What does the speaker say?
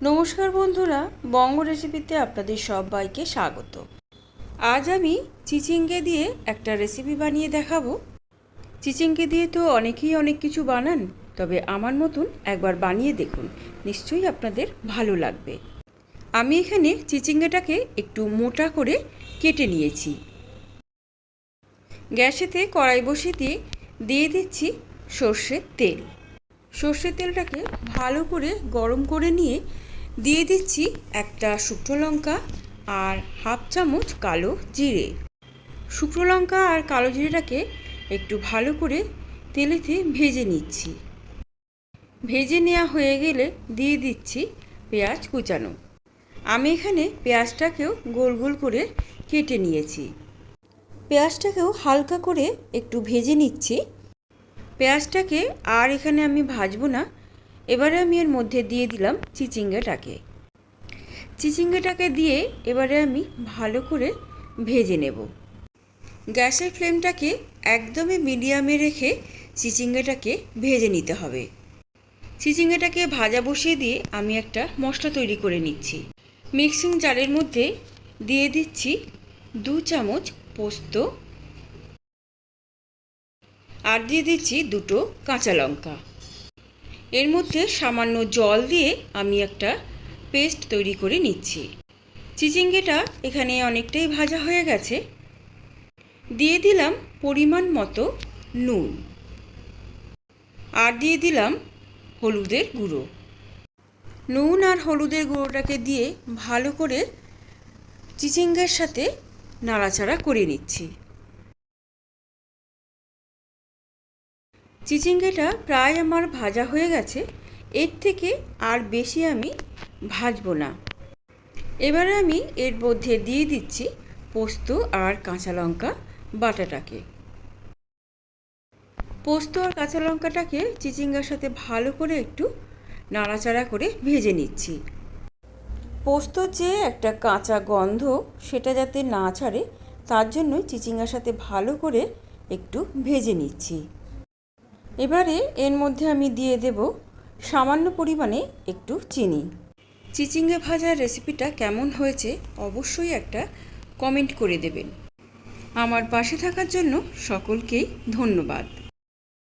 নমস্কার বন্ধুরা, বঙ্গ রেসিপিতে আপনাদের সবাইকে স্বাগত। আজ আমি চিচিঙ্গে দিয়ে একটা রেসিপি বানিয়ে দেখাবো। চিচিঙ্গে দিয়ে তো অনেকেই অনেক কিছু বানান, তবে আমার মতন একবার বানিয়ে দেখুন, নিশ্চয়ই আপনাদের ভালো লাগবে। আমি এখানে চিচিঙ্গেটাকে একটু মোটা করে কেটে নিয়েছি। গ্যাসেতে কড়াই বসিয়ে দিয়ে দিচ্ছি সর্ষের তেল। সর্ষের তেলটাকে ভালো করে গরম করে নিয়ে দিয়ে দিচ্ছি একটা শুকনো লঙ্কা আর হাফ চামচ কালো জিরে। শুকনো লঙ্কা আর কালো জিরেটাকে একটু ভালো করে তেলেতে ভেজে নিচ্ছি। ভেজে নেওয়া হয়ে গেলে দিয়ে দিচ্ছি পেঁয়াজ কুচানো। আমি এখানে পেঁয়াজটাকেও গোল গোল করে কেটে নিয়েছি। পেঁয়াজটাকেও হালকা করে একটু ভেজে নিচ্ছি। পেঁয়াজটাকে আর এখানে আমি ভাজবো না। এবারে আমি এর মধ্যে দিয়ে দিলাম চিচিঙ্গেটাকে দিয়ে এবারে আমি ভালো করে ভেজে নেব। গ্যাসের ফ্লেমটাকে একদমই মিডিয়ামে রেখে চিচিঙ্গেটাকে ভেজে নিতে হবে। চিচিঙ্গেটাকে ভাজা বসিয়ে দিয়ে আমি একটা মশলা তৈরি করে নিচ্ছি। মিক্সিং জারের মধ্যে দিয়ে দিচ্ছি 2 চামচ পোস্ত আর দিয়ে দিচ্ছি 2টো কাঁচা লঙ্কা। এর মধ্যে সামান্য জল দিয়ে আমি একটা পেস্ট তৈরি করে নিচ্ছি। চিচিঙ্গেটা এখানে অনেকটাই ভাজা হয়ে গেছে। দিয়ে দিলাম পরিমাণ মতো নুন আর দিয়ে দিলাম হলুদের গুঁড়ো। নুন আর হলুদের গুঁড়োটাকে দিয়ে ভালো করে চিচিঙ্গের সাথে নাড়াচাড়া করে নিচ্ছি। চিচিঙ্গেটা প্রায় আমার ভাজা হয়ে গেছে। এর থেকে আর বেশি আমি ভাজবো না। এবারে আমি এর মধ্যে দিয়ে দিচ্ছি পোস্ত আর কাঁচা লঙ্কা বাটাটাকে। পোস্ত আর কাঁচা লঙ্কাটাকে চিচিঙ্গার সাথে ভালো করে একটু নাড়াচাড়া করে ভেজে নিচ্ছি। পোস্তর যে একটা কাঁচা গন্ধ সেটা যাতে না ছাড়ে, তার জন্যই চিচিঙ্গার সাথে ভালো করে একটু ভেজে নিচ্ছি। এবারে এর মধ্যে আমি দিয়ে দেব সামান্য পরিমাণে একটু চিনি। চিচিঙ্গে ভাজার রেসিপিটা কেমন হয়েছে অবশ্যই একটা কমেন্ট করে দেবেন। আমার পাশে থাকার জন্য সকলকেই ধন্যবাদ।